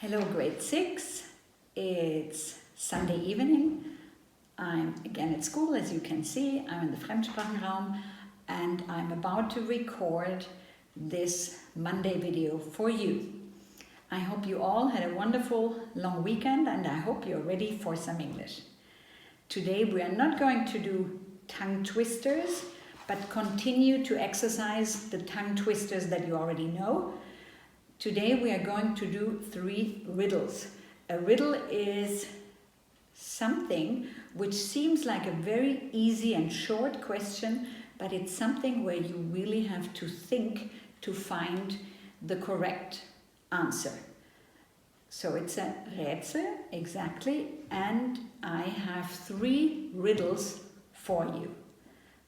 Hello, grade 6. It's Sunday evening. I'm again at school, as you can see. I'm in the Fremdsprachenraum and I'm about to record this Monday video for you. I hope you all had a wonderful long weekend and I hope you're ready for some English. Today we are not going to do tongue twisters, but continue to exercise the tongue twisters that you already know. Today we are going to do 3 riddles. A riddle is something which seems like a very easy and short question, but it's something where you really have to think to find the correct answer. So it's a Rätsel, exactly, and I have 3 riddles for you.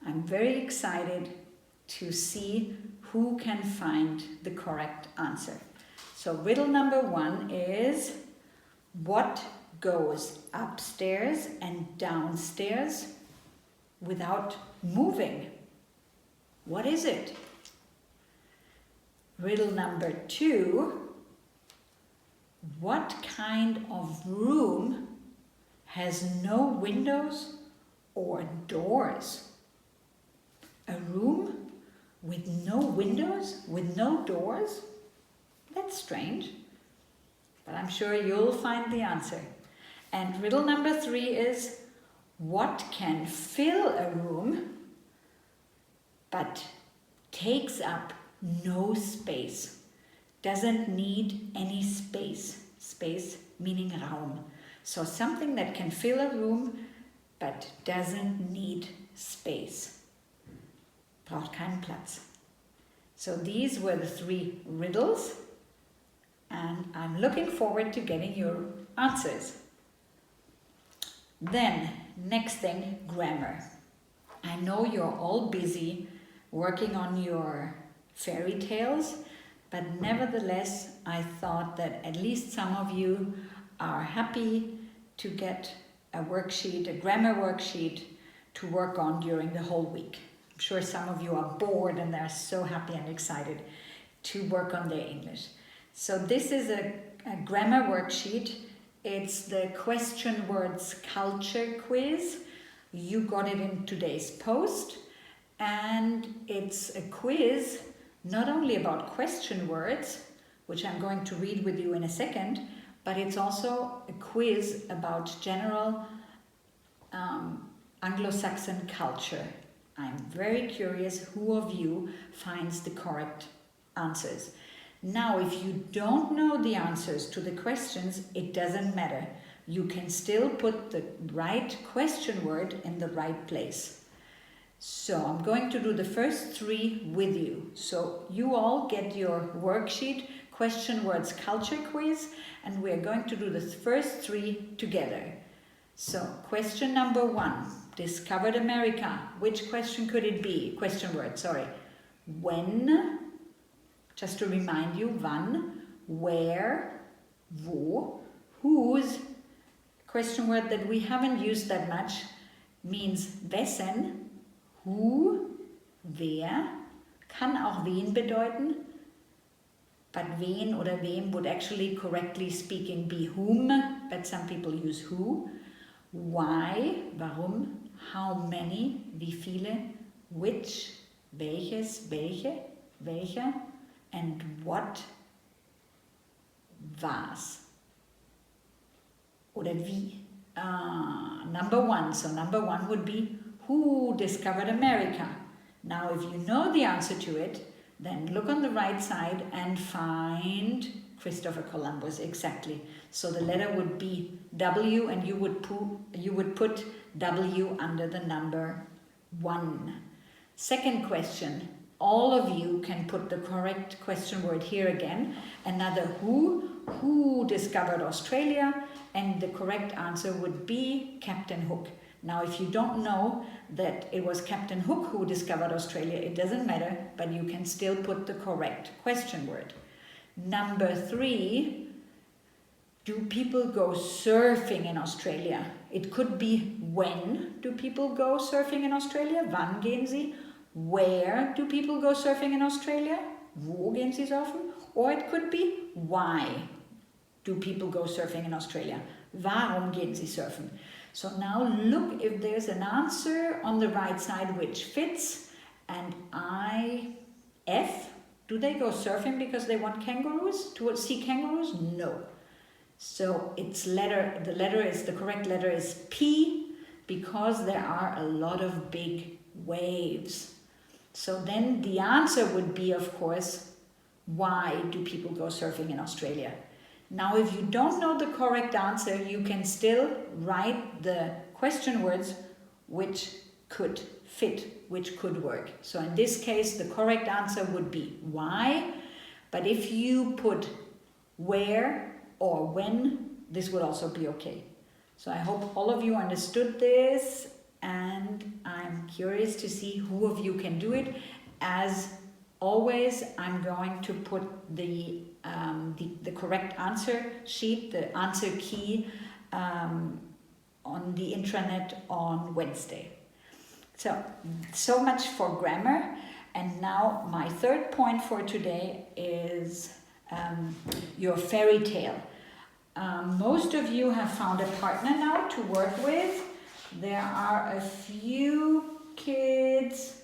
I'm very excited to see who can find the correct answer. So riddle number 1 is, what goes upstairs and downstairs without moving? What is it? Riddle number 2, what kind of room has no windows or doors? A room with no windows, with no doors? That's strange, but I'm sure you'll find the answer. And riddle number 3 is, what can fill a room but takes up no space? Doesn't need any space. Space meaning Raum. So something that can fill a room but doesn't need space. Braucht keinen Platz. So these were the 3 riddles, and I'm looking forward to getting your answers. Then, next thing, grammar. I know you're all busy working on your fairy tales, but nevertheless, I thought that at least some of you are happy to get a worksheet, a grammar worksheet to work on during the whole week. I'm sure some of you are bored and they're so happy and excited to work on their English. So this is a grammar worksheet. It's the question words culture quiz. You got it in today's post. And it's a quiz not only about question words, which I'm going to read with you in a second, but it's also a quiz about general Anglo-Saxon culture. I'm very curious who of you finds the correct answers. Now, if you don't know the answers to the questions, it doesn't matter. You can still put the right question word in the right place. So I'm going to do the first 3 with you. So you all get your worksheet, question words culture quiz, and we're going to do the first 3 together. So question number 1, discovered America. Which question could it be? Question word, sorry. When, just to remind you, wann, where, wo, whose. Question word that we haven't used that much means wessen, who, wer, kann auch wen bedeuten, but wen oder wem would actually correctly speaking be whom, but some people use who. Why, warum, how many, wie viele, which, welches, welche, welcher, and what, was, oder wie. Number 1, so number 1 would be, who discovered America? Now if you know the answer to it, then look on the right side and find Christopher Columbus, exactly. So the letter would be W and you would put W under the number 1. Second question, all of you can put the correct question word here again. Another who discovered Australia, and the correct answer would be Captain Hook. Now if you don't know that it was Captain Hook who discovered Australia, it doesn't matter, but you can still put the correct question word. Number 3, do people go surfing in Australia? It could be, when do people go surfing in Australia? Wann gehen sie? Where do people go surfing in Australia? Wo gehen sie surfen? Or it could be, why do people go surfing in Australia? Warum gehen sie surfen? So now look if there's an answer on the right side which fits. And F, do they go surfing because they want kangaroos? To see kangaroos? No. So the correct letter is P, because there are a lot of big waves. So then the answer would be, of course, why do people go surfing in Australia? Now, if you don't know the correct answer, you can still write the question words which could fit, which could work. So in this case, the correct answer would be why. But if you put where or when, this would also be okay. So I hope all of you understood this, and I'm curious to see who of you can do it. As always, I'm going to put the correct answer sheet, the answer key, on the intranet on Wednesday. So much for grammar. And now my third point for today is your fairy tale. Most of you have found a partner now to work with. There are a few kids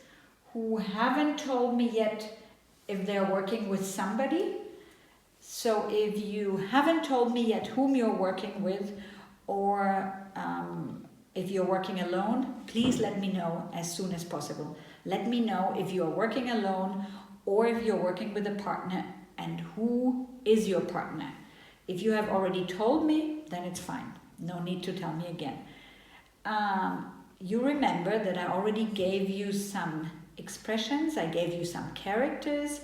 who haven't told me yet if they're working with somebody. So if you haven't told me yet whom you're working with, or if you're working alone, please let me know as soon as possible. Let me know if you're working alone or if you're working with a partner, and who is your partner. If you have already told me, then it's fine. No need to tell me again. You remember that I already gave you some expressions, I gave you some characters,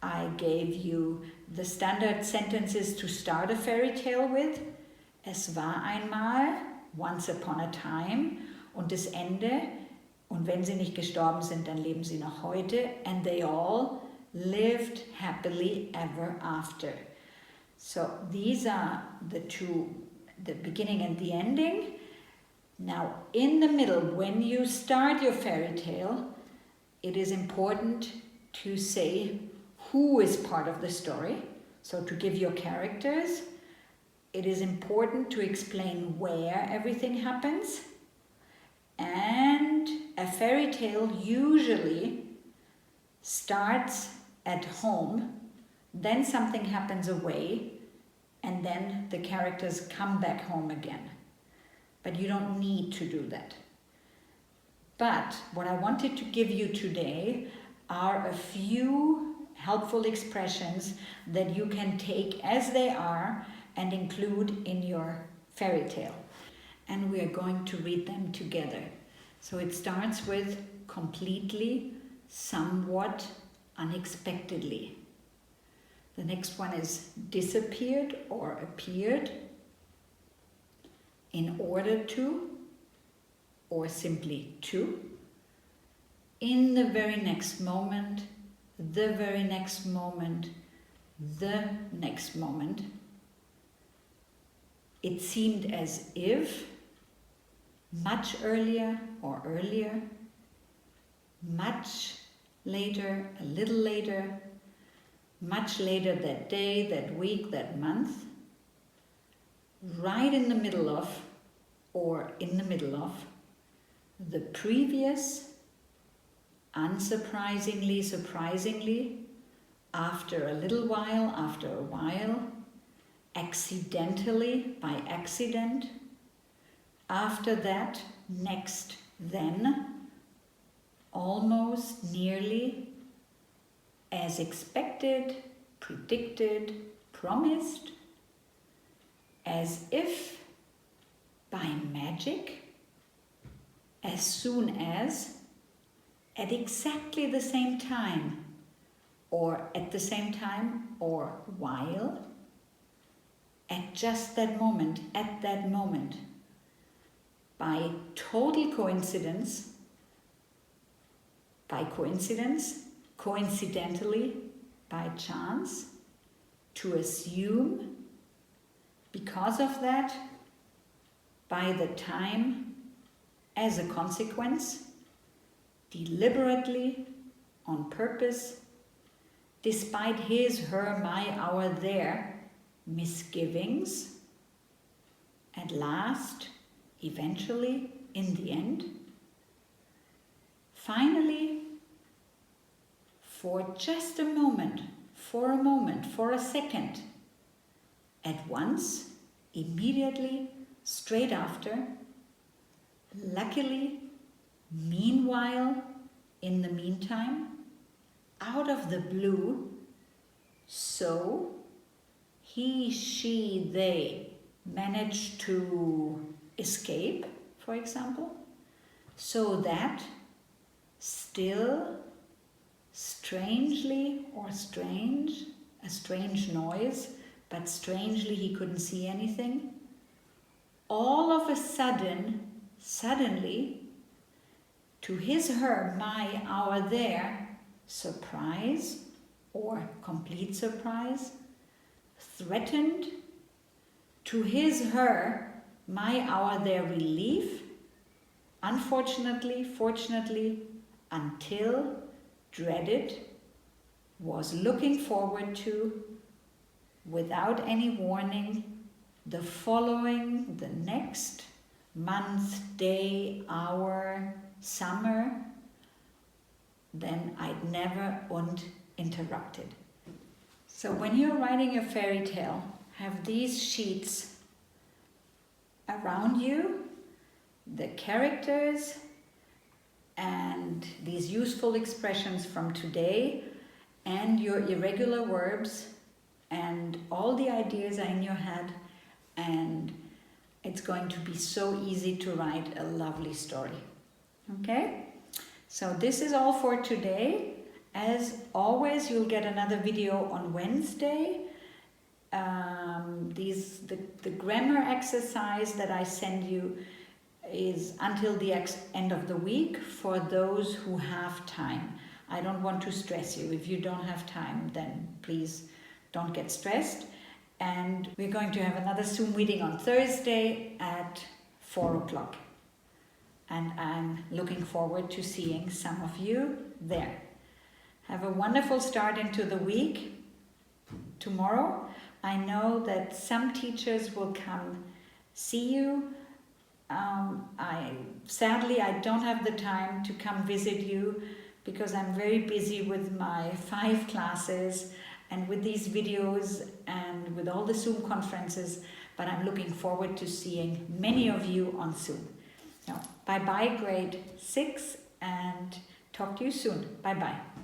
I gave you the standard sentences to start a fairy tale with. Es war einmal, once upon a time, und das Ende, und wenn sie nicht gestorben sind, dann leben sie noch heute, and they all lived happily ever after. So these are the two, the beginning and the ending. Now in the middle, when you start your fairy tale, it is important to say who is part of the story. So to give your characters, it is important to explain where everything happens. And a fairy tale usually starts at home, then something happens away, and then the characters come back home again. But you don't need to do that. But what I wanted to give you today are a few helpful expressions that you can take as they are and include in your fairy tale. And we are going to read them together. So it starts with completely, somewhat, unexpectedly. The next one is disappeared or appeared, in order to, or simply to, in the very next moment, the very next moment, the next moment. It seemed as if, much earlier or earlier, much later, a little later, much later that day, that week, that month, right in the middle of, or in the middle of, the previous, unsurprisingly, surprisingly, after a little while, after a while, accidentally, by accident, after that, next, then, almost, nearly, as expected, predicted, promised, as if, by magic, as soon as, at exactly the same time, or at the same time, or while, at just that moment, at that moment, by total coincidence, by coincidence, coincidentally, by chance, to assume, because of that, by the time, as a consequence, deliberately, on purpose, despite his, her, my, our, their misgivings, at last, eventually, in the end. Finally, for just a moment, for a second, at once, immediately, straight after, luckily, meanwhile, in the meantime, out of the blue, so he, she, they managed to escape, for example, so that still, strangely or strange, a strange noise, but strangely he couldn't see anything. All of a sudden, suddenly, to his, her, my, our, their surprise or complete surprise, threatened, to his, her, my, our, their relief, unfortunately, fortunately, until dreaded, was looking forward to, without any warning, the following, the next month, day, hour, summer, then I'd never und interrupted. So when you're writing a fairy tale, have these sheets around you, the characters and these useful expressions from today and your irregular verbs, and all the ideas are in your head, and it's going to be so easy to write a lovely story. Okay? So this is all for today. As always, you'll get another video on Wednesday. The grammar exercise that I send you is until the end of the week for those who have time. I don't want to stress you. If you don't have time, then please don't get stressed. And we're going to have another Zoom meeting on Thursday at 4 o'clock. And I'm looking forward to seeing some of you there. Have a wonderful start into the week. Tomorrow, I know that some teachers will come see you. Sadly, I don't have the time to come visit you because I'm very busy with my 5 classes and with these videos and with all the Zoom conferences, but I'm looking forward to seeing many of you on Zoom. Now, bye-bye grade 6 and talk to you soon. Bye-bye.